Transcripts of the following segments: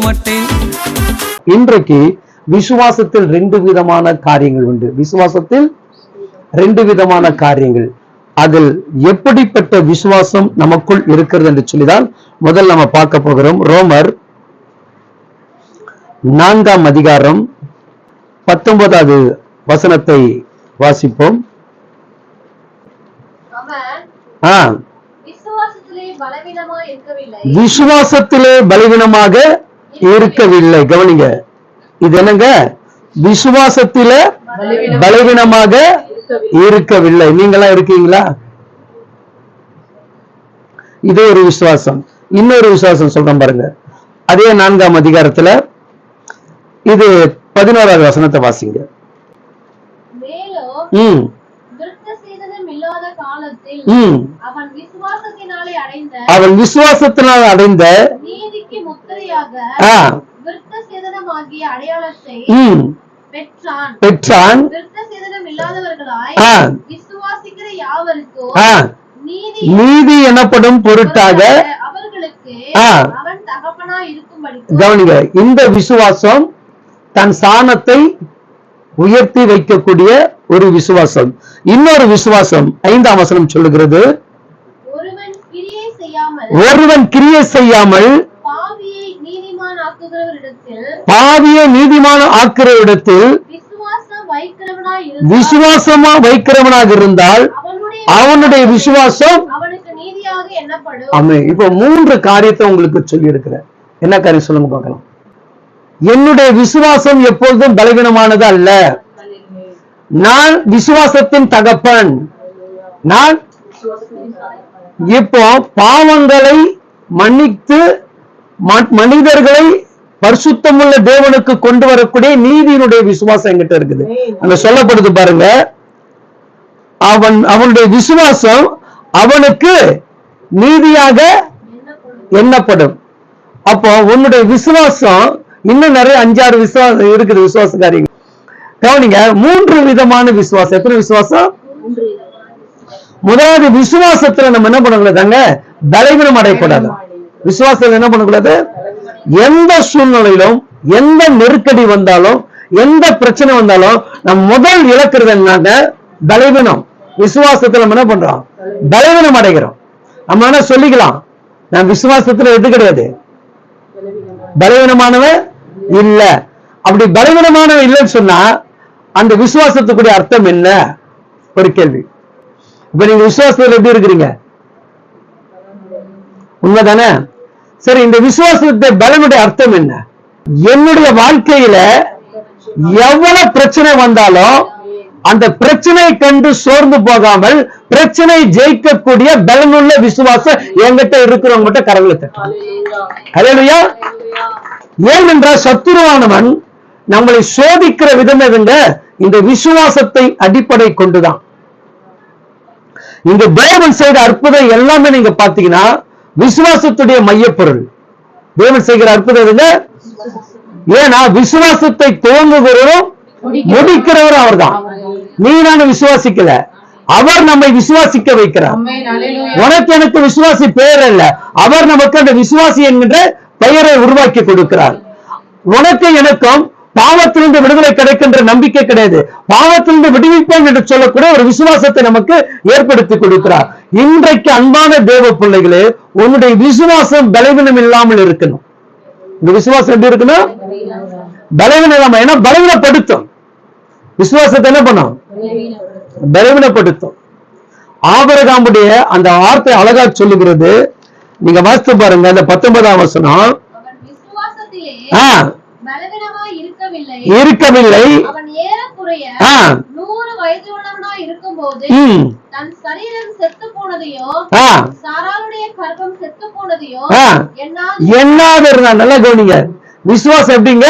மாட்டேன். இன்றைக்கு விசுவாசத்தில் 2 விதமான காரியங்கள் உண்டு. விசுவாசத்தில் 2 விதமான காரியங்கள். அதில் எப்படிப்பட்ட விசுவாசம் நமக்குள் இருக்கிறது என்று சொல்லிதான் முதல் நம்ம பார்க்க போகிறோம். ரோமர் 4ஆம் அதிகாரம் 19வது வசனத்தை வாசிப்போம். விசுவாசத்திலே பலவீனமாக இருக்கவில்லை. கவனிங்க, இது என்னங்க? விசுவாசத்திலே பலவீனமாக இருக்கவில்லை. நீங்களா இருக்கீங்களா? இது ஒரு விசுவாசம். இன்னொரு விசுவாசம் சொல்றேன் பாருங்க. அதே 4ஆம் அதிகாரத்துல இது 11வது வசனத்தை வாசிங்க. அவன் விசுவாசத்தினால் அடைந்த பெற்றான். நீதி எனப்படும் பொருட்டாக கவனிங்க, இந்த விசுவாசம் தன் சாணத்தை உயர்த்தி வைக்கக்கூடிய ஒரு விசுவாசம். இன்னொரு விசுவாசம் 5ஆம் வசனம் சொல்லுகிறது, ஒருவன் கிரியை செய்யாமல் பாவியை நீதிமான ஆக்குகிற இடத்தில் விசுவாசமா வைக்கிறவனாக இருந்தால் அவனுடைய விசுவாசம் ஆமென். இப்ப 3 காரியத்தை உங்களுக்கு சொல்லி இருக்கிறேன். என்ன காரியம் சொல்லுங்க பார்க்கலாம். என்னுடைய விசுவாசம் எப்பொழுதும் பலவீனமானது அல்ல. நான் விசுவாசத்தின் தகப்பன். நான் இப்போ பாவங்களை மன்னித்து மனிதர்களை பரிசுத்தமுள்ள தேவனுக்கு கொண்டு வரக்கூடிய நீதியினுடைய விசுவாசம் என்கிட்ட இருக்குது. அங்க சொல்லப்படுது பாருங்க, அவனுடைய விசுவாசம் அவனுக்கு நீதியாக எண்ணப்படும். அப்போ உன்னுடைய விசுவாசம் இன்னும் நிறைய 5-6 விசுவாசம் இருக்குது. விசுவாச காரியங்கள் கவனிங்க. 3 விதமான விசுவாசம். எத்தனை விசுவாசம்? முதலாவது விசுவாசத்துல நம்ம என்ன பண்ணக்கூடாதுங்க? பலவீனம் அடையக்கூடாது. விசுவாசத்துல என்ன பண்ணக்கூடாது? எந்த சூழ்நிலையிலும் எந்த நெருக்கடி வந்தாலும் எந்த பிரச்சனை வந்தாலும் நம்ம முதல் இழக்கிறது என்னங்க? பலவீனம். விசுவாசத்துல நம்ம என்ன பண்றோம்? பலவீனம் அடைகிறோம். நம்ம என்ன சொல்லிக்கலாம், நான் விசுவாசத்துல எது கிடையாது, பலவீனமானவன் இல்ல. அப்படி பலவீனமானவன் இல்லைன்னு சொன்னா அந்த விசுவாசத்துக்குரிய அர்த்தம் என்ன? ஒரு கேள்வி. இப்ப நீங்க விசுவாசத்துல எப்படி இருக்கிறீங்க? உண்மைதானே? சரி, இந்த விசுவாசத்தை பலனுடைய அர்த்தம் என்ன? என்னுடைய வாழ்க்கையில எவ்வளவு பிரச்சனை வந்தாலும் அந்த பிரச்சனை கண்டு சோர்ந்து போகாமல் பிரச்சனை ஜெயிக்கக்கூடிய பலனுள்ள விசுவாசம் என்கிட்ட இருக்கிறவங்க கரங்களை தட்டும். ஹல்லேலூயா. ஏனென்றால் சத்துருவானவன் நம்மளை சோதிக்கிற விதம் எதுங்க? இந்த விசுவாசத்தை அடிப்படை கொண்டுதான். இங்க தேவன் செய்த அற்புதம் எல்லாமே நீங்க பாத்தீங்கன்னா விசுவாசத்துடைய மையப்பொருள். தேவன் செய்கிற அற்புதம் எதுங்க? ஏன்னா விசுவாசத்தை துவங்குகிறவரும் முடிக்கிறவரும் அவர் தான். நீ நானும் விசுவாசிக்கல, அவர் நம்மை விசுவாசிக்க வைக்கிறார். உனக்கு எனக்கு விசுவாசி பெயர் அல்ல, அவர் நமக்கு அந்த விசுவாசி என்கின்ற பெயரை உருவாக்கி கொடுக்கிறார். உனக்கு எனக்கும் பாவத்திலிருந்து விடுதலை கிடைக்கின்ற நம்பிக்கை கிடையாது, பாவத்திலிருந்து விடுவிப்பேன் என்று சொல்லக்கூடிய ஒரு விசுவாசத்தை நமக்கு ஏற்படுத்தி கொடுக்கிறார். இன்றைக்கு அன்பான தேவ பிள்ளைகளே, உன்னுடைய விசுவாசம் பலவீனம் இல்லாமல் இருக்கணும். இந்த விசுவாசம் எப்படி இருக்கணும்? பலவீனம் இல்லாம. ஏன்னா பலவீனப்படுத்தும். விசுவாசத்தை என்ன பண்ணும்? பலவீனப்படுத்தும். ஆபிரகாமுடைய அந்த வார்த்தை அழகா சொல்லுகிறது. நீங்க வாசித்து பாருங்க, அந்த 19ஆம் வசனம். இருக்கவில்லை. அவன் ஏறக்குறைய 100 வயதுள்ளவனாய் இருக்கும்போது தன் சரீரம் செத்து போனதையோ சாராளுடைய கர்ப்பம் செத்து போனதையோ என்னாது இருந்தா. நல்லா கவனிங்க. விசுவாசம் எப்படிங்க?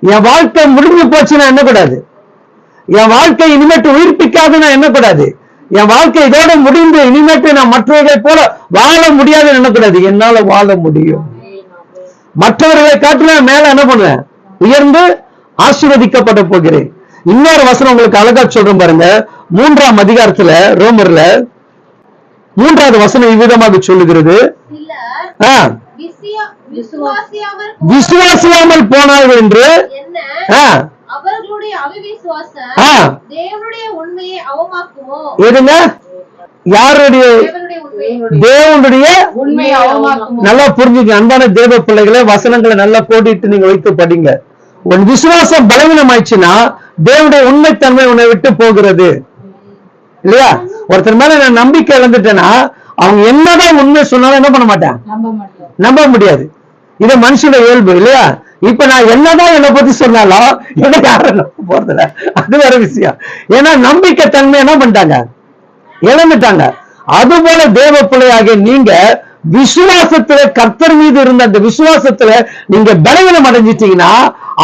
என் வாழ்க்கை முடிஞ்சு போச்சுன்னா என்ன கூடாது, என் வாழ்க்கை இனிமேட்டு உயிர்ப்பிக்காதுன்னா என்ன கூடாது, என் வாழ்க்கை இதோட முடிந்து இனிமேட்டு நான் மற்றவர்களை போல வாழ முடியாதுன்னு என்ன கூடாது, என்னால வாழ முடியும். மற்றவர்களை காட்டிலும் மேல என்ன பண்ணுவேன்? உயர்ந்து ஆசீர்வதிக்கப்பட போகிறேன். இன்னொரு வசனம் உங்களுக்கு அழகா சொல்றேன் பாருங்க. 3ஆம் அதிகாரத்துல ரோமர்ல 3வது வசனம் இவ்விதமாக சொல்லுகிறது. விசுவாசியாமல் போனார்கள் என்று அவர்களுடைய அவிசுவாசம் தேவனுடைய உண்மையை அவமாக்குமோ? எதுங்க? யாருடைய? தேவனுடைய உண்மையை அவமாக்குமோ? நல்லா புரிஞ்சுக்க அன்பான தேவ பிள்ளைகளை, வசனங்களை நல்லா கோடிட்டு நீங்க வைத்து படிங்க. உன் விசுவாசம் பலவீனம் ஆயிடுச்சுன்னா தேவனுடைய உண்மைத்தன்மை உன்னை விட்டு போகிறது இல்லையா? ஒருத்தர் மேல நான் நம்பிக்கை இழந்துட்டேன்னா அவங்க என்னதான் உண்மை சொன்னாலும் என்ன பண்ண மாட்டேன், நம்ப முடியாது. இது மனுஷனுடைய இயல்பு இல்லையா? இப்ப நான் என்னதான் என்னை பத்தி சொன்னாலும் என்ன யாரும் நம்ப போறதில்ல, அது வேற விஷயம். ஏன்னா நம்பிக்கை தன்மை என்ன பண்ணிட்டாங்க, இழந்துட்டாங்க. அதுபோல தேவ பிள்ளையாகிய நீங்க விசுவாசத்துல, கர்த்தர் மீது இருந்த அந்த விசுவாசத்துல நீங்க பலவீனம் அடைஞ்சிட்டீங்கன்னா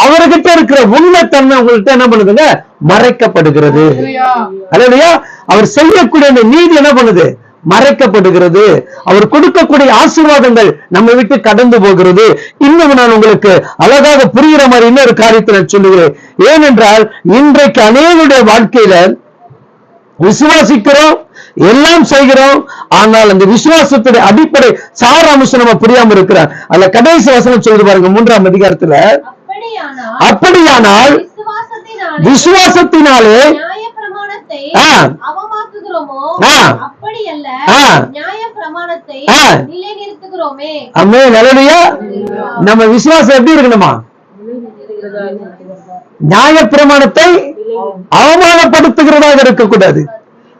அவர்கிட்ட இருக்கிற உண்மைத்தன்மை உங்கள்கிட்ட என்ன பண்ணுதுங்க, மறைக்கப்படுகிறது. அல்லேலூயா. அவர் செய்யக்கூடிய அந்த நீதி என்ன பண்ணுது, மறைக்கப்படுகிறது. அவர் கொடுக்கக்கூடிய ஆசீர்வாதங்கள் நம்ம விட்டு கடந்து போகிறது. இன்னும் நான் உங்களுக்கு அழகாக புரிகிற மாதிரி இன்னொரு காரியத்தை நான் சொல்லுகிறேன். ஏனென்றால் இன்றைக்கு அநேகருடைய வாழ்க்கையில விசுவாசிக்கிறோம், எல்லாம் செய்கிறோம், ஆனால் அந்த விசுவாசத்துடைய அடிப்படை சாராம்சம் நம்ம புரியாம இருக்கிறார். அதுல கடைசி வசனம் சொல்லுது பாருங்க, 3ஆம் அதிகாரத்துல, அப்படியானால் விசுவாசத்தினாலே நம்ம விசுவாசம் எப்படி இருக்கணுமா, நியாயப்பிரமாணத்தை அவமானப்படுத்துகிறதாக இருக்கக்கூடாது.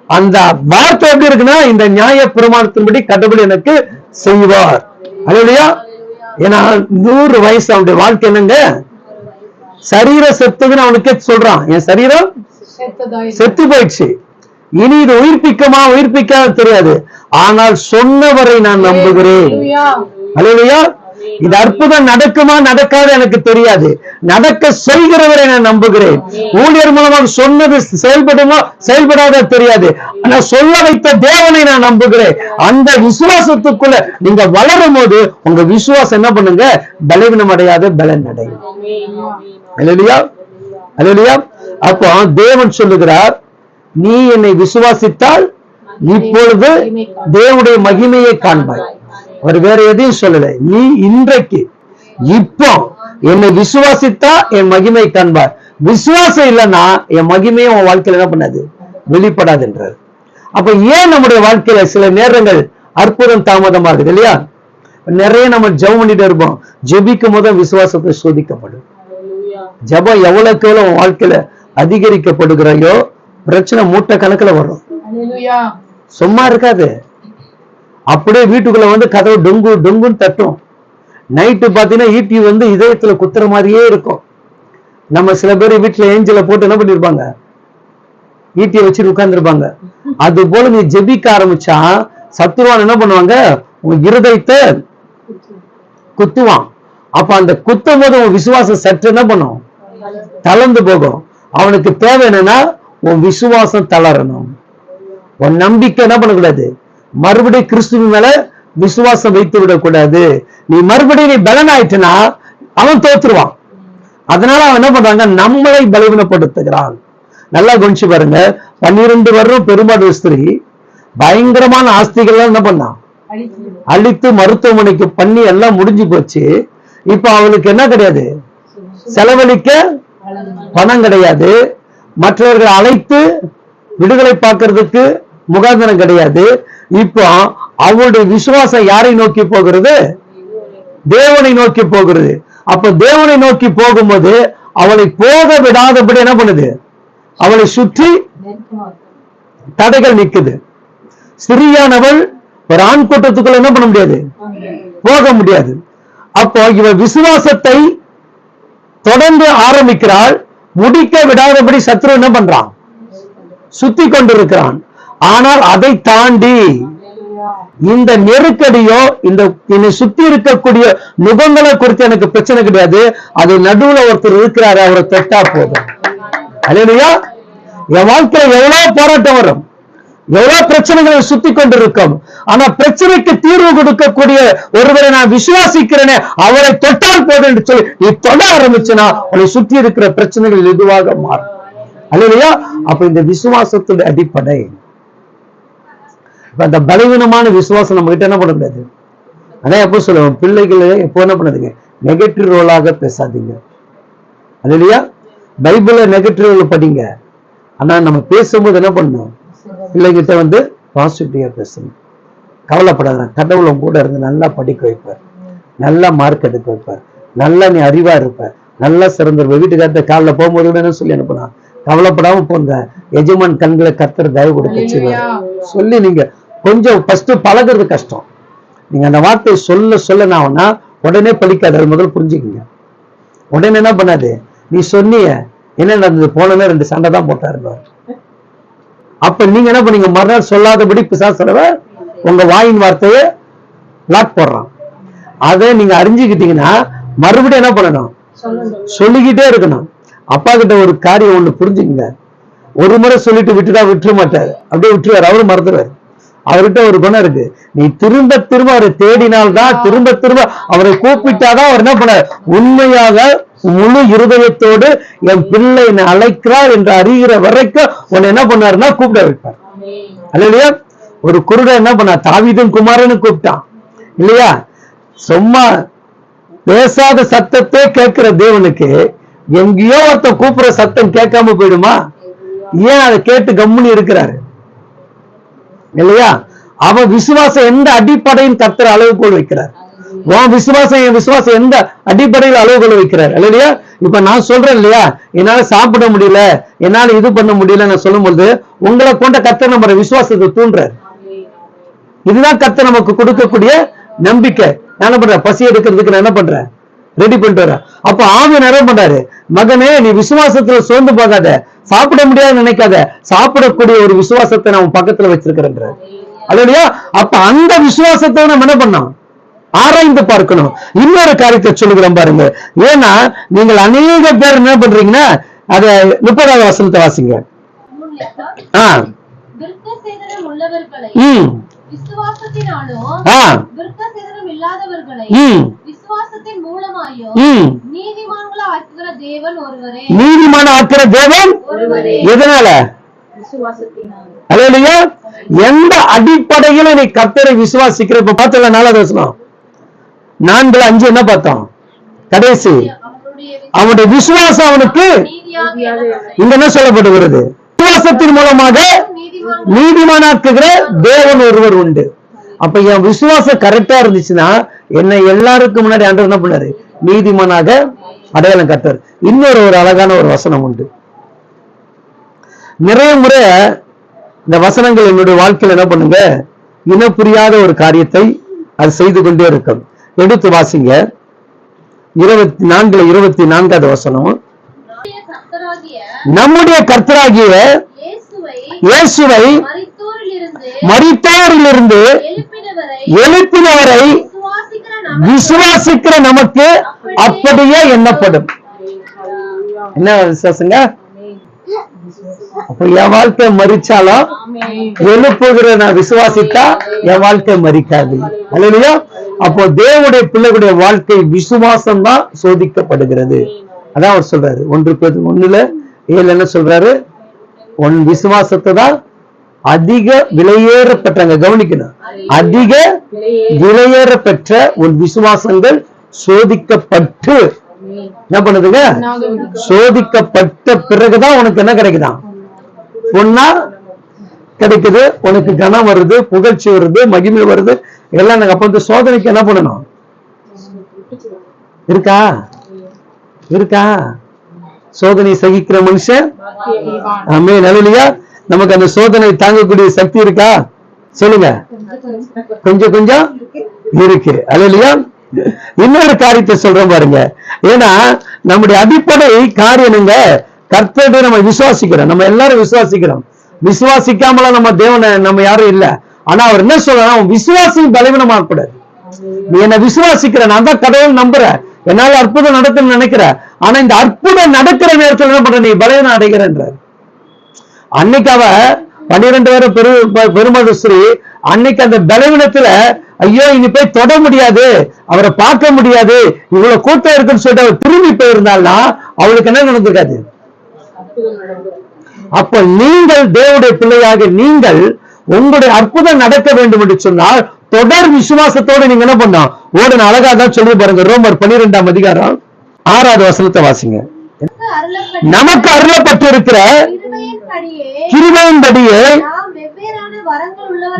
அந்த வார்த்தை எப்படி இருக்குன்னா, இந்த நியாய பிரமாணத்தின்படி கடவுள் எனக்கு செய்வார். அல்லேலூயா. ஏன்னா 100 வயசு அவனுடைய வாழ்க்கை என்னங்க, சரீர செத்துன்னு அவனுக்கே சொல்றான், என் சரீரம் செத்து போயிடுச்சு, இனி இது உயிர்ப்பிக்காத தெரியாது, ஆனால் சொன்னவரை நான் நம்புகிறேன். அல்லேலூயா. இது அற்புதம் நடக்குமா நடக்காது எனக்கு தெரியாது, நடக்க செய்கிறவரை நான் நம்புகிறேன். ஊழியர் மூலமாக சொன்னது செயல்படுமா செயல்படாத தெரியாது, ஆனா சொல்ல வைத்த தேவனை நான் நம்புகிறேன். அந்த விசுவாசத்துக்குள்ள நீங்க வளரும் போது உங்க விசுவாசம் என்ன பண்ணுங்க, பலவீனம் அடையாத பலன் அடையும். அல்லேலூயா. அல்லேலூயா. அப்போ தேவன் சொல்லுகிறார், நீ என்னை விசுவாசித்தால் இப்பொழுது தேவனுடைய மகிமையை காண்பாய். அவர் வேற எதையும் சொல்லல, நீ இன்றைக்கு இப்போ என்னை விசுவாசித்தா என் மகிமை காண்பார். விசுவாசம் இல்லைன்னா என் மகிமையை உன் வாழ்க்கையில என்ன பண்ணாது, வெளிப்படாது என்றார். அப்ப ஏன் நம்முடைய வாழ்க்கையில சில நேரங்கள் அற்புதம் தாமதமாகுது இல்லையா? நிறைய நம்ம ஜெபம் பண்ணிட்டு இருப்போம், ஜெபிக்கும் போது விசுவாசத்தை சோதிக்கப்படும். ஜெபம் எவ்வளவுக்கு எவ்வளவு உன் வாழ்க்கையில அதிகரிக்கப்படுகிறாயோ பிரச்சனை மூட்டை கணக்குல வரும், சும்மா இருக்காது. அப்படியே வீட்டுக்குள்ள வந்து கதவு டொங்கு டொங்குன்னு தட்டும். நைட்டு பாத்தீங்கன்னா ஈட்டி வந்து இதயத்துல குத்துற மாதிரியே இருக்கும். நம்ம சில பேர் வீட்டுல ஏஞ்சல போட்டு என்ன பண்ணிருப்பாங்க, ஈட்டியை வச்சுட்டு உட்கார்ந்துருப்பாங்க. அது போல நீ ஜெபிக்க ஆரம்பிச்சா சத்துருவான் என்ன பண்ணுவாங்க, உன் இருதயத்தை குத்துவான். அப்ப அந்த குத்தும் போது உன் விசுவாசம் சற்று என்ன பண்ணும், தளர்ந்து போகும். அவனுக்கு தேவை என்னன்னா உன் விசுவாசம் தளரணும், உன் நம்பிக்கை என்ன பண்ணக்கூடாது, மறுபடியும் கிறிஸ்துவின் மேல விசுவாசம் வைத்து விடக்கூடாது. நீ மறுபடியும் நீ பலன் ஆயிட்டுனா அவன் தோத்துருவான். அதனால அவன் என்ன பண்றாங்க, நம்மளை பலவீனப்படுத்துகிறான். நல்லா கவனிச்சு பாருங்க, 12 வருடம் பெரும்பாடு ஸ்திரீ பயங்கரமான ஆஸ்திகள் என்ன பண்ணான், அழித்து மருத்துவமனைக்கு பண்ணி எல்லாம் முடிஞ்சு போச்சு. இப்ப அவளுக்கு என்ன கிடையாது, செலவழிக்க பணம் கிடையாது, மற்றவர்களை அழைத்து விடுதலை பார்க்கறதுக்கு முகாந்திரம் கிடையாது. இப்போ அவளுடைய விசுவாசம் யாரை நோக்கி போகிறது, தேவனை நோக்கி போகிறது. அப்ப தேவனை நோக்கி போகும்போது அவளை போக விடாதபடி என்ன பண்ணுது, அவளை சுற்றி தடைகள் நிக்குது. ஸ்திரீயானவள் ஒரு ஆண் கூட்டத்துக்குள்ள என்ன பண்ண முடியாது, போக முடியாது. அப்போ இவ விசுவாசத்தை தொடர்ந்து ஆரம்பிக்கிறாள், முடிக்க விடாதபடி சத்ரு என்ன பண்றான், சுத்தி கொண்டிருக்கிறான். ஆனால் அதை தாண்டி இந்த நெருக்கடியோ இந்த என்னை சுத்தி இருக்கக்கூடிய முகங்களை குறித்து எனக்கு பிரச்சனை கிடையாது, அது நடுவுல ஒருத்தர் இருக்கிறாரு, அவரை தொட்டா போதும். அல்லேலூயா. என் வாழ்க்கையில எவ்வளவு போராட்டம் வரும், எவ்வளவு பிரச்சனைகளை சுத்தி கொண்டிருக்கும், ஆனா பிரச்சனைக்கு தீர்வு கொடுக்கக்கூடிய ஒருவரை நான் விசுவாசிக்கிறேனே, அவரை தொட்டால் போதும் என்று சொல்லி நீ தொட ஆரம்பிச்சுனா உன்னை சுற்றி இருக்கிற பிரச்சனைகள் எதுவாக மாறும். அல்லேலூயா. அப்ப இந்த விசுவாசத்துடைய அடிப்படை, அந்த பலவீனமான விசுவாசம் நம்ம கிட்ட என்ன பண்ண முடியாது, அதான் எப்போ சொல்லுவோம், பிள்ளைகளை எப்போ என்ன பண்ணாதீங்க, நெகட்டிவ் ரோலாக பேசாதீங்க. அது இல்லையா, பைபிள நெகட்டிவ் ரோல் படிங்க. ஆனா நம்ம பேசும்போது என்ன பண்ணணும், பிள்ளைகிட்ட வந்து பாசிட்டிவா பேசணும். கவலைப்படாத, கடவுளை கூட இருந்து நல்லா படிக்க வைப்பார், நல்லா மார்க் எடுக்க வைப்பார், நல்லா நீ அறிவா இருப்ப, நல்லா சிறந்த வீட்டுக்கார்ட்ட காலைல போகும்போது கூட என்ன சொல்லி அனுப்புனா, கவலைப்படாம போங்க, எஜமான் கண்களை கர்த்தர் தயவு கொடுக்க செய்வார் சொல்லி நீங்க கொஞ்சம் ஃபர்ஸ்ட் பழகுறது கஷ்டம். நீங்க அந்த வார்த்தையை சொல்ல சொல்ல நான் உடனே படிக்காது, அது முதல்ல புரிஞ்சுக்கீங்க. உடனே என்ன பண்ணாது, நீ சொன்னிய என்ன நடந்தது, போனே 2 சண்டை தான் போட்டாரு. அப்ப நீங்க என்ன பண்ணீங்க, மறுநாள் சொல்லாதபடி பிசாசுறவ உங்க வாயின் வார்த்தையை லாக் போடுறான். அதை நீங்க அறிஞ்சுக்கிட்டீங்கன்னா மறுபடியும் என்ன பண்ணணும், சொல்லிக்கிட்டே இருக்கணும். அப்பா கிட்ட ஒரு காரியம் ஒண்ணு புரிஞ்சுக்குங்க, ஒரு முறை சொல்லிட்டு விட்டுட்டா விட்டுற மாட்டாரு, அப்படியே விட்டுருவாரு, அவரு மறந்துடுவாரு. அவர்கிட்ட ஒரு குணம் இருக்கு, நீ திரும்ப திரும்ப அவரை தேடினால்தான், திரும்ப திரும்ப அவரை கூப்பிட்டாதான் அவர் என்ன பண்ண, உண்மையாக முழு இருதயத்தோடு என் பிள்ளை என்னை அழைக்கிறார் என்று அறிகிற வரைக்கும் உன்னை என்ன பண்ணாருன்னா கூப்பிட வைப்பார். இல்லையா, ஒரு குருடன் என்ன பண்ணா, தாவீதும் குமாரன்னு கூப்பிட்டான் இல்லையா. சும்மா பேசாத சத்தத்தை கேட்கிற தேவனுக்கு எங்கேயோ ஒருத்த கூப்பிடுற சத்தம் கேட்காம போயிடுமா? ஏன் அதை கேட்டு கம்முன்னு இருக்கிறாரு இல்லையா. அவன் விசுவாசம் எந்த அடிப்படையில் கர்த்தர் அளவுகோல் வைக்கிறார், உன் விசுவாசம் என் விசுவாசம் எந்த அடிப்படையில் அளவுகோல் வைக்கிறார் இல்லையா. இப்ப நான் சொல்றேன் இல்லையா, என்னால சாப்பிட முடியல, என்னால இது பண்ண முடியல நான் சொல்லும் போது உங்களை கொண்ட கர்த்தர் நம்ம விசுவாசத்தை தூண்டுறார். இதுதான் கர்த்தர் நமக்கு கொடுக்கக்கூடிய நம்பிக்கை. நான் என்ன பண்றேன், பசி எடுக்கிறதுக்கு நான் என்ன பண்றேன், ரெடி பண்ணிட்டு வரேன். அப்ப ஆவியானவர் என்ன பண்றாரு, மகனே நீ விசுவாசத்துல சோர்ந்து போகாத, சாப்பிட முடியாது நினைக்காத, சாப்பிடக்கூடிய ஒரு விசுவாசத்தை நான் பக்கத்துல வச்சிருக்கிறேன் இல்லையா. அப்ப அந்த விசுவாசத்தை நம்ம என்ன பண்ணோம், ஆராய்ந்து பார்க்கணும். இன்னொரு காரியத்தை சொல்லுகிறோம் பாருங்க, ஏன்னா நீங்கள் அநேக பேர் என்ன பண்றீங்கன்னா, அத 30வது வசனத்தை வாசிங்க. நீதிமான ஆக்கிற தேவன் எதனால, எந்த அடிப்படையில நீ கர்த்தரை விசுவாசிக்கிற. இப்ப பார்த்தல 4வது வசனம் 4:5 என்ன பார்த்தோம், கடைசி அவனுடைய விசுவாசம் அவனுக்கு இங்க என்ன சொல்லப்படுகிறது, விசுவாசத்தின் மூலமாக நீதிமானாக்குகிற தேவன் ஒருவர் உண்டு. அப்ப என் விசுவாசம் கரெக்டா இருந்துச்சுன்னா என்ன எல்லாருக்கும் முன்னாடி ஆண்டவர் என்ன பண்ணாரு, நீதிமானாக அடையாளம் கட்டார். இன்னொரு அழகான ஒரு வசனம் உண்டு, நிறைய முறை இந்த வசனங்கள் என்னுடைய வாழ்க்கையில் என்ன பண்ணுங்க, இன புரியாத ஒரு காரியத்தை அது செய்து கொண்டே இருக்கும். எடுத்து வாசிங்க 24வது வசனம். நம்முடைய கர்த்தராகிய இயேசுவை மரித்தோரிலிருந்து எழுப்பினவரை விசுவாசிக்கிற நமக்கு அப்படியே எண்ணப்படும். என்ன விசுவாசங்க, அப்ப என் வாழ்க்கை மரிச்சாலும் எழுப்புகிற நான் விசுவாசித்தா என் வாழ்க்கை மரிக்காது இல்லையா. அப்போ தேவனுடைய பிள்ளைகளுடைய வாழ்க்கை விசுவாசம் தான் சோதிக்கப்படுகிறது. அதான் அவர் சொல்றாரு 1:1 என்ன சொல்றாரு, உன் விசுவாசத்தை தான் அதிக விலையேறப்பெற்றாங்க, கவனிக்கணும், அதிக விலையேறப்பெற்ற உன் விசுவாசங்கள் சோதிக்கப்பட்டு என்ன பண்ணுதுங்க, சோதிக்கப்பட்ட பிறகுதான் உனக்கு என்ன கிடைக்குதான், பொண்ணா கிடைக்குது, உனக்கு கனம் வருது, புகழ்ச்சி வருது, மகிமை வருது, எல்லாம் எனக்கு. அப்ப இந்த சோதனைக்கு என்ன பண்ணணும், இருக்கா இருக்கா சோதனை சகிக்கிற மனுஷன் ஆமென் அல்லேலூயா. நமக்கு அந்த சோதனை தாங்கக்கூடிய சக்தி இருக்கா சொல்லுங்க, கொஞ்சம் கொஞ்சம் இருக்கு அல்லேலூயா. இன்னொரு காரியத்தை சொல்றோம் பாருங்க, ஏன்னா நம்முடைய அடிப்படை காரியங்க கர்த்தரை நம்ம விசுவாசிக்கிறோம், நம்ம எல்லாரும் விசுவாசிக்கிறோம். விசுவாசிக்காமலாம் நம்ம தேவனை நம்ம யாரும் இல்ல. ஆனா அவர் என்ன சொல்றாரு, விசுவாசியும் பலவீனமாக கூடாது. நீ என்ன விசுவாசிக்கிற, நான் தான் கடவுள் நம்புறேன், என்னால அற்புதம் நடக்கும்னு நினைக்கிறேன். ஆனா இந்த அற்புதம் நடக்கிற நேரத்தில் என்ன பண்ற, நீ பலவீனம் அடைகிறன்ற. அன்னைக்கு அவ 12 பேரும் பெருமதுஸ்ரீ அன்னைக்கு அந்த பலவீனத்துல ஐயோ இனி போய் தொட முடியாது, அவரை பார்க்க முடியாது, இவ்வளவு கூட்டம் இருக்குன்னு சொல்லிட்டு அவர் திரும்பி போயிருந்தாள்னா அவளுக்கு என்ன நடந்திருக்காது. அப்ப நீங்கள் தேவனுடைய பிள்ளையாக நீங்கள் உங்களுடைய அற்புதம் நடக்க வேண்டும் என்று சொன்னால் தொடர் விசுவாசத்தோட நீங்க என்ன பண்ணோம் ஓடணும். அழகா தான் சொல்லி பாருங்க. ரோமர் 12ஆம் அதிகாரம் 6வது வசனத்தை வாசிங்க. நமக்கு அருளப்பட்டிருக்கிற கிருபையின்படியே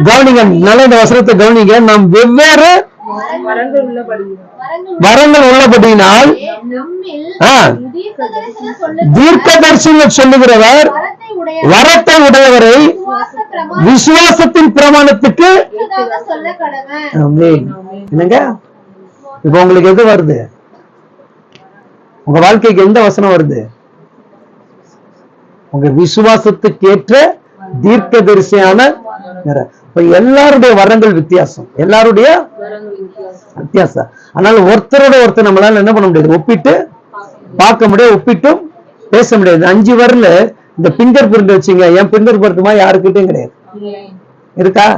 கவனிங்க, நல்ல இந்த வசனத்தை கவனிங்க. நாம் வெவ்வேறு வரங்கள் உள்ளபடியினால் தீர்க்கதரிசனம் சொல்லுகிறவர் வரத்தை உடையவரை விசுவாசத்தின் பிரமாணத்துக்கு என்னங்க. இப்ப உங்களுக்கு எது வருது? உங்க வாழ்க்கைக்கு எந்த வசனம் வருது? உங்க விசுவாசத்துக்கு ஏற்ற தீர்க்கதரிசியான எல்லாருடைய வரங்கள் வித்தியாசம், எல்லாருடைய வித்தியாசம். அதனால ஒருத்தரோட ஒருத்தர் நம்மளால என்ன பண்ண முடியாது, ஒப்பிட்டு பார்க்க முடியாது, ஒப்பிட்டும் பேச முடியாது. 5 வரல இந்த பிங்கர் பிரிண்ட் வச்சுங்க, என் பிங்கர் பிரிண்ட்மா யாருக்கிட்டையும் கிடையாது, இருக்கா?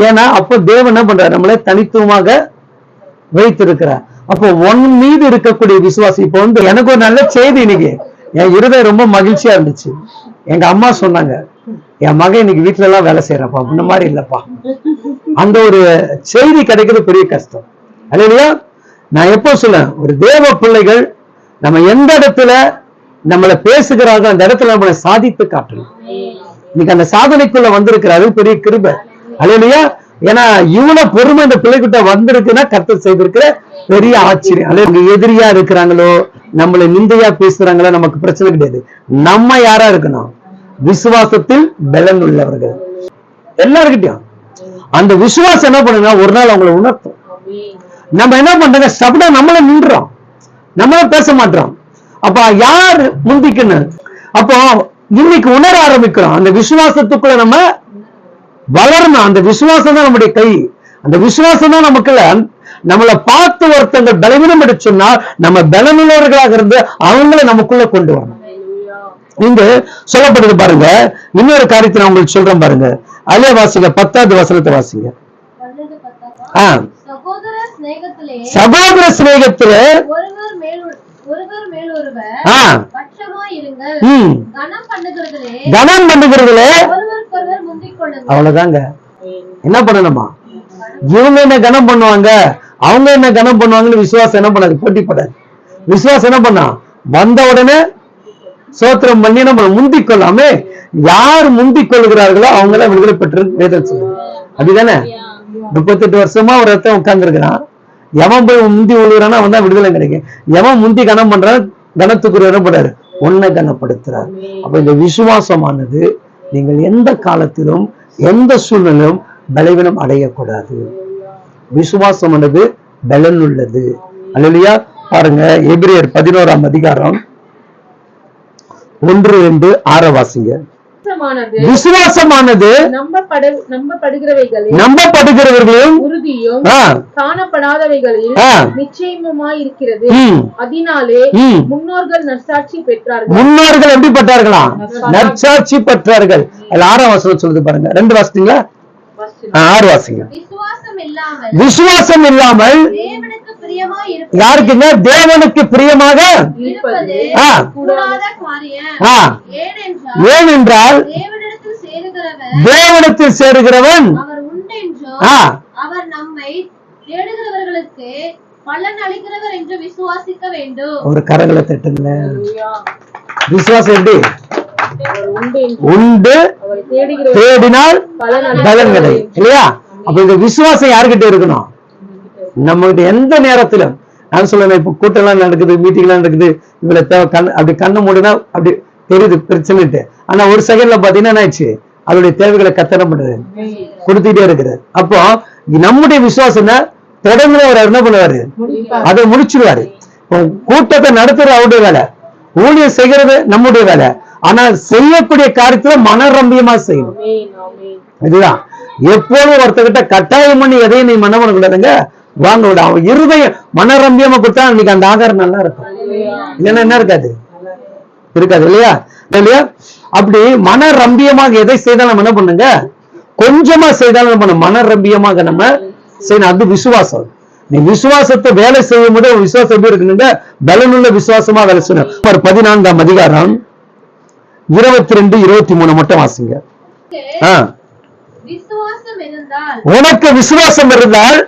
ஏன்னா அப்போ தேவன் என்ன பண்றார், நம்மளை தனித்துவமாக வைத்திருக்கிறார். அப்போ ஒன் மீது இருக்கக்கூடிய விசுவாசம். இப்போ எனக்கு ஒரு நல்ல செய்தி, இன்னைக்கு என் இருதயம் ரொம்ப மகிழ்ச்சியா இருந்துச்சு. எங்க அம்மா சொன்னாங்க, என் மகன் இன்னைக்கு வீட்டுல எல்லாம் வேலை செய்யறப்பா, இந்த மாதிரி இல்லப்பா. அந்த ஒரு செய்தி கிடைக்கிறது பெரிய கஷ்டம் இல்லையா? நான் எப்போ சொல்லேன், ஒரு தேவ பிள்ளைகள் நம்ம எந்த இடத்துல நம்மளை பேசுகிறார்கள் அந்த இடத்துல நம்மளை சாதித்து காட்டணும். இன்னைக்கு அந்த சாதனைக்குள்ள வந்திருக்கிறாரு, பெரிய கிருபை இல்லையா? ஏன்னா இவ்வளவு பொறுமை இந்த பிள்ளைகிட்ட வந்திருக்குன்னா கர்த்தர் செய்திருக்கிற பெரிய ஆச்சரியம். அல்ல எதிரியா இருக்கிறாங்களோ, நம்மளை நிந்தையா பேசுறாங்களோ, நமக்கு பிரச்சனை கிடையாது. நம்ம யாரா இருக்கணும், விசுவாசத்தில் பலன் உள்ளவர்கள். எல்லாருக்கிட்டையும் அந்த விசுவாசம் என்ன பண்ணுங்க, ஒரு நாள் அவங்களை உணர்த்தும். நம்ம என்ன பண்றோங்க, சபட நம்மள நின்றோம், நம்மள பேச மாட்டோம். அப்ப யார் முந்திக்கணும்? அப்போ இன்னைக்கு உணர ஆரம்பிக்கிறோம். அந்த விசுவாசத்துக்குள்ள நம்ம வளரணும். அந்த விசுவாசம் தான் நம்முடைய கை, அந்த விசுவாசம் தான் நமக்கு. நம்மளை பார்த்து ஒருத்தங்க பலவீனம் எடுச்சோம்னா நம்ம பலனுள்ளவர்களாக இருந்து அவங்கள நமக்குள்ள கொண்டு வரணும். இங்க சொல்லப்படுது பாருங்க, இன்னொரு காரியத்தை நான் உங்களுக்கு சொல்றேன் பாருங்க. அதிலே வாசிங்க, 10வது வசனத்தை வாசிங்க. சகோதர சிநேகத்திலே கனம் பண்ணுகிறதுல அவ்வளவுதாங்க. என்ன பண்ணணுமா, இவங்க என்ன கனம் பண்ணுவாங்க, அவங்க என்ன கனம் பண்ணுவாங்கன்னு விசுவாசம் என்ன பண்ணாது, போட்டிப்படாது. விசுவாசம் என்ன பண்ணா, வந்த உடனே சோத்திரம் பண்ணி நம்ம முந்திக் கொள்ளாமே. யார் முந்திக் கொள்கிறார்களோ அவங்கள விடுதலை பெற்று வேதம் சொல்லுங்க. அப்படிதானே? 38 வருஷமா ஒரு இடத்த உட்கார்ந்து இருக்கிறான். எவன் போய் முந்தி விழுகிறானா அவன் தான் விடுதலை கிடைக்கும். எவன் முந்தி கனம் பண்றான், கனத்துக்குரிய என்ன பண்றாரு, ஒன்னை கனப்படுத்துறார். அப்ப இந்த விசுவாசமானது நீங்கள் எந்த காலத்திலும் எந்த சூழ்நிலையும் பலவீனம் அடையக்கூடாது. விசுவாசமானது பலன் உள்ளது. அல்லேலூயா. பாருங்க, எபிரேயர் 11ஆம் அதிகாரம் 1-2-6 வாசிங்க. விசுவாசமானது நம்பப்படுகிறவர்களும் உறுதியும் காணப்படாதவைகளில் நிச்சயமாய் இருக்கிறது. அதனாலே முன்னோர்கள் நற்சாட்சி பெற்றார்கள். முன்னோர்கள் எப்படி பெற்றார்களா? நற்சாட்சி பெற்றார்கள். 6ஆம் வசனம் சொல்லுது பாருங்க. 2 வாசிங்களா? 6 வாசிங்க. விசுவாசம் இல்லாமல் யாருக்குங்க, தேவனுக்கு பிரியமாக ஏனென்றால் தேவனிடத்தில் சேருகிறவன் அவர் நம்மை தேடுகிறவர்களுக்கு பலன் அளிக்கிறவர் என்று விசுவாசிக்க வேண்டும். ஒரு கரங்களை தட்டுங்க. விசுவாசம் எப்படி உண்டு, தேடினால் பலன் கிடைக்கும் இல்லையா? அப்ப இந்த விசுவாசம் யாருக்கிட்ட இருக்கணும், நம்ம கிட்ட. எந்த நேரத்திலும் நான் சொல்லுவேன், இப்ப கூட்டம் எல்லாம் நடக்குது, மீட்டிங் எல்லாம் நடக்குது, இவளை அப்படி கண்ணு மூடினா அப்படி தெரியுது பிரச்சனைட்டு. ஆனா ஒரு செகண்ட்ல பாத்தீங்கன்னா என்ன ஆயிடுச்சு, அவருடைய தேவைகளை கத்தனம் பண்றது கொடுத்துட்டே இருக்கிறார். அப்போ நம்முடைய விசுவாசம் தொடர்ந்து அவர் என்ன பண்ணுவாரு, அதை முடிச்சிருவாரு. கூட்டத்தை நடத்துறது அவருடைய வேலை, ஊழியம் செய்கிறது நம்முடைய வேலை. ஆனால் செய்யக்கூடிய காரியத்துல மனரம்பியமா செய்யணும். இதுதான் எப்போதும் ஒருத்தகிட்ட கட்டாயம் பண்ணி எதையும் நீ மனம் பண்ணக்கூடாதுங்க. வாங்க விட, அவன் இருதயம் மனரம்பியமா கொடுத்தா இன்னைக்கு அந்த ஆகாரம் நல்லா இருக்கும். இல்லைன்னா என்ன இருக்காது, இருக்காது இல்லையா? இல்லையா? அப்படி மனரம்பியமாக எதை செய்தாலும் நம்ம என்ன பண்ணுங்க, கொஞ்சமா செய்தாலும் நம்ம மனரம்பியமாக நம்ம செய்யணும். அது விசுவாசம். நீ விசுவாசத்தை வேலை செய்யும் போது விசுவாசம் எப்படி இருக்குங்க, பலனுள்ள விசுவாசமா வேலை செய்யணும். 14ஆம் அதிகாரம் 22-23 மட்டும் வாசிங்க. உனக்கு விசுவாசம் இருந்தால்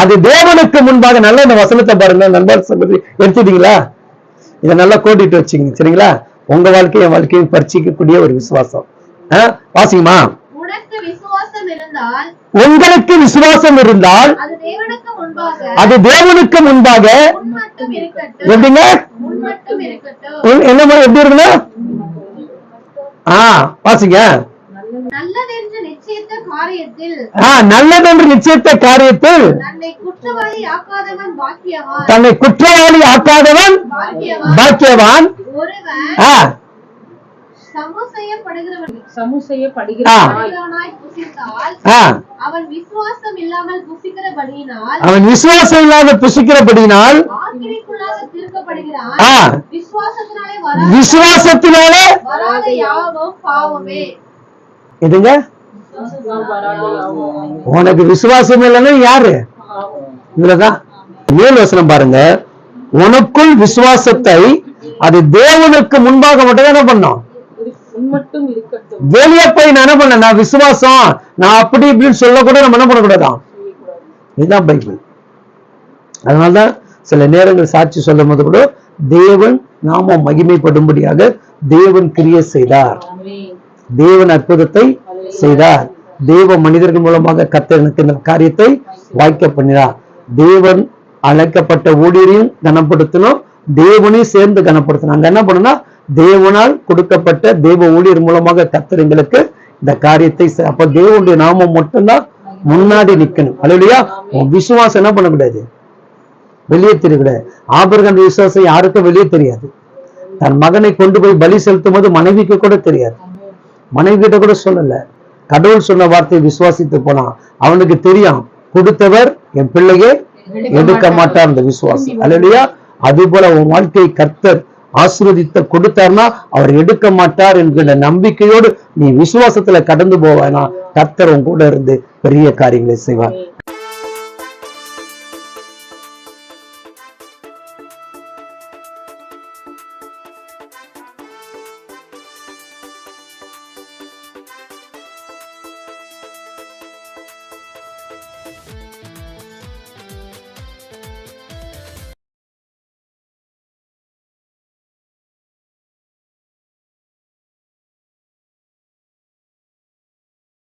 அது தேவனுக்கு முன்பாக. நல்ல இந்த வசனத்தை பாருங்க நண்பர் சகோதரி, எடுத்துட்டீங்களா? இதை நல்லா கோட்டிட்டு வச்சுங்க சரிங்களா? உங்க வாழ்க்கையும் என் வாழ்க்கையும் பரிசிக்கக்கூடிய ஒரு விசுவாசம். வாசிக்குமா? உங்களுக்கு விசுவாசம் இருந்தால் அது தேவனுக்கு முன்பாக எப்படிங்க? என்ன எப்படி இருக்குன்னா வாசிங்க. நல்லதென்று நிச்சயித்த காரியத்தில் தன்னை குற்றவாளி ஆக்காதவன் பாக்கியவான். அவன் விசுவாசம் இல்லாமல் புசிக்கிறபடியினால் விசுவாசத்தினாலே இதுங்க. உனக்கு விசுவாசம் இல்லைன்னா யாரு? இதுலதான் 7 வசனம் பாருங்க. உனக்குள் விசுவாசத்தை அது தேவனுக்கு முன்பாக மட்டும் என்ன பண்ணோம்? வெளியே போய் நான் என்ன பண்ண, நான் விசுவாசம் நான் அப்படி இப்படின்னு சொல்ல கூட நம்ம என்ன பண்ணக்கூடாதான். இதுதான் பைபிள். அதனால்தான் சில நேரங்கள் சாட்சி சொல்லும் போது கூட தேவன் நாம மகிமைப்படும்படியாக தேவன் கிரியை செய்தார், தேவன் அற்புதத்தை செய்தார், தேவ மனிதர்கள் மூலமாக கர்த்தர் இந்த காரியத்தை வாய்க்க பண்ணினார். தேவன் அழைக்கப்பட்ட ஊழியரையும் கனப்படுத்தணும், தேவனையும் சேர்ந்து கனப்படுத்தணும். அங்க என்ன பண்ணுனா தேவனால் கொடுக்கப்பட்ட தேவ ஊழியர் மூலமாக கர்த்தர் எங்களுக்கு இந்த காரியத்தை. அப்ப தேவனுடைய நாமம் மட்டும்தான் முன்னாடி நிக்கணும். அல்லேலூயா. விசுவாசம் என்ன பண்ணக்கூடாது, வெளியே தெரியக்கூடாது. ஆபிரகாம் விசுவாசம் யாருக்கும் வெளியே தெரியாது. தன் மகனை கொண்டு போய் பலி செலுத்தும் போது மனைவிக்கு கூட தெரியாது, மனைவி கிட்ட கூட சொல்லல. கடவுள் சொன்ன வார்த்தையை விசுவாசித்து போனான். அவனுக்கு தெரியும் கொடுத்தவர் என் பிள்ளையே எடுக்க மாட்டார் அந்த விசுவாசம். அல்லேலூயா. அது போல உன் வாழ்க்கையை கர்த்தர் ஆசீர்வதித்து கொடுத்தார்னா அவர் எடுக்க மாட்டார் என்கிற நம்பிக்கையோடு நீ விசுவாசத்துல கடந்து போவானா கர்த்தர் உன் கூட இருந்து பெரிய காரியங்களை செய்வார்.